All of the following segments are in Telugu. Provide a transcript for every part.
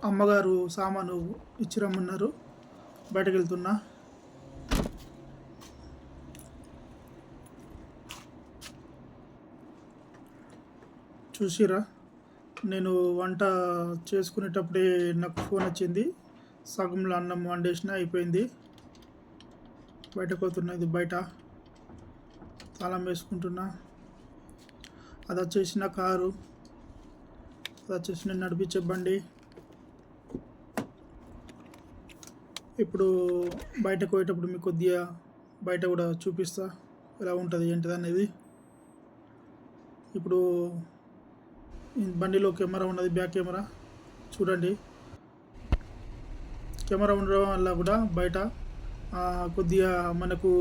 అమ్మగారు సామాను ఇచ్చి రమ్మన్నారు. బయటకు వెళ్తున్నా. చూసిరా, నేను వంట చేసుకునేటప్పుడే నాకు ఫోన్ వచ్చింది. సగంలో అన్నం వండేసిన అయిపోయింది. బయటకు పోతున్నా. ఇది బయట తాళం వేసుకుంటున్నా. అది వచ్చేసి నా కారు, అది వచ్చేసి నేను నడిపించే బండి. ఇప్పుడు బయటకు పోయేటప్పుడు మీకు కొద్దిగా బయట కూడా చూపిస్తా ఎలా ఉంటుంది ఏంటిది అనేది. ఇప్పుడు బండిలో కెమెరా ఉన్నది, బ్యాక్ కెమెరా చూడండి. కెమెరా ఉండడం వల్ల కూడా బయట కొద్దిగా మనకు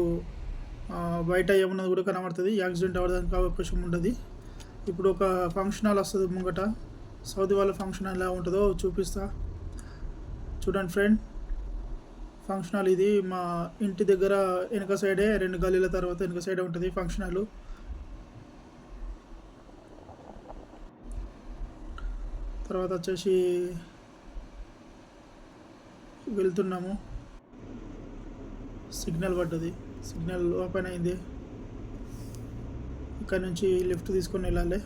బయట ఏమన్నది కూడా కనబడుతుంది. యాక్సిడెంట్ అవ్వడానికి అవకాశం ఉండదు. ఇప్పుడు ఒక ఫంక్షన్ హాల్ వస్తుంది ముంగట. సౌదీ వాళ్ళ ఫంక్షన్ హాల్ ఎలా ఉంటుందో చూపిస్తా చూడండి ఫ్రెండ్. ఫంక్షన్ హాల్ ఇది మా ఇంటి దగ్గర వెనక సైడే, 2 గల్లీల తర్వాత వెనక సైడే ఉంటుంది ఫంక్షన్ హాల్. తర్వాత వచ్చేసి వెళ్తున్నాము. సిగ్నల్ పడ్డది, సిగ్నల్ ఓపెన్ అయింది. ఇక్కడ నుంచి లెఫ్ట్ తీసుకొని వెళ్ళాలి.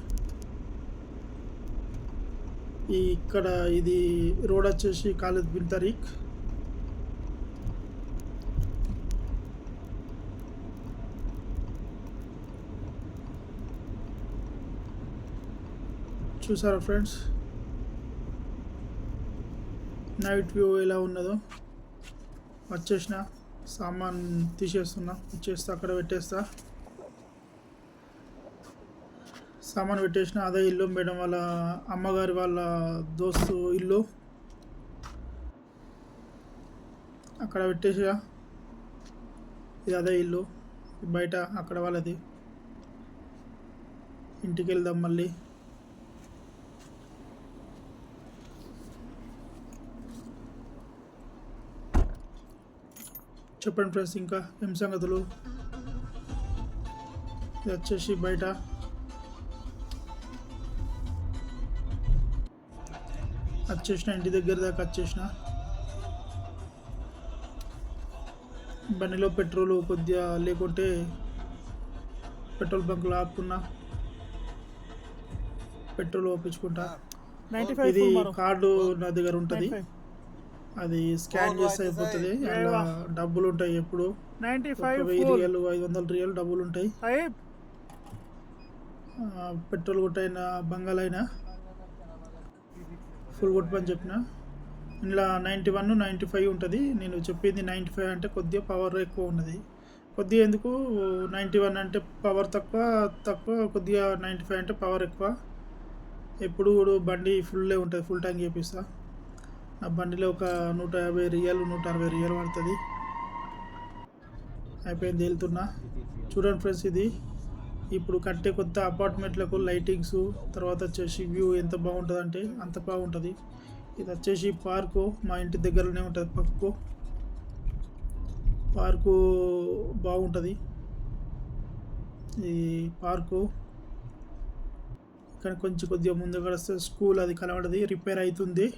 ఇక్కడ ఇది రోడ్ వచ్చేసి ఖాలిద్ బిన్ తరీక్. చూసారా ఫ్రెండ్స్ నైట్ వ్యూ ఎలా ఉన్నదో. వచ్చేసిన సామాన్ తీసేస్తున్నా, ఇచ్చేస్తా, అక్కడ పెట్టేస్తా. సామాన్ పెట్టేసిన. అదే ఇల్లు, మేడం వాళ్ళ అమ్మగారి వాళ్ళ దోస్తు ఇల్లు. అక్కడ పెట్టేసా. ఇది అదే ఇల్లు, బయట అక్కడ వాళ్ళది. ఇంటికి వెళ్దాం మళ్ళీ. చెప్పండి ఫ్రెండ్స్, ఇంకా ఏం సంగతులు. ఇది వచ్చేసి బయట. వచ్చేసిన, ఇంటి దగ్గర దాకా వచ్చేసిన. బండిలో పెట్రోల్ కొద్దిగా లేకుంటే పెట్రోల్ బంక్లో ఆపుకున్నా. పెట్రోల్ ఒప్పించుకుంటా. ఇది కార్డు నా దగ్గర ఉంటుంది, అది స్కాన్ చేస్తే అయిపోతుంది. అలా డబ్బులు ఉంటాయి. ఎప్పుడు 1000 రియల్ 500 రియల్ డబ్బులు ఉంటాయి. పెట్రోల్ కొట్టైనా బంగాలైనా ఫుల్ కొట్టమని చెప్పిన. ఇలా 91 95 ఉంటుంది. నేను చెప్పింది 95 అంటే కొద్దిగా పవర్ ఎక్కువ ఉన్నది. కొద్దిగా ఎందుకు 91 అంటే పవర్ తక్కువ, కొద్దిగా 95 అంటే పవర్ ఎక్కువ. ఎప్పుడు బండి ఫుల్లే ఉంటుంది, ఫుల్ ట్యాంక్ చేపిస్తా. నా బండిలో ఒక 150 రియల్ 160 రియల్ పడుతుంది. అయిపోయింది, వెళ్తున్నా. చూడండి ఫ్రెండ్స్, ఇది ఇప్పుడు కట్టే కొత్త అపార్ట్మెంట్లకు లైటింగ్స్, తర్వాత వచ్చేసి వ్యూ ఎంత బాగుంటుంది అంటే అంత బాగుంటుంది. ఇది వచ్చేసి పార్కు, మా ఇంటి దగ్గరనే ఉంటుంది. పక్కకు పార్కు బాగుంటుంది. ఈ పార్కు కానీ కొద్దిగా ముందుకు వస్తే స్కూల్ అది కనబడది, రిపేర్ అవుతుంది.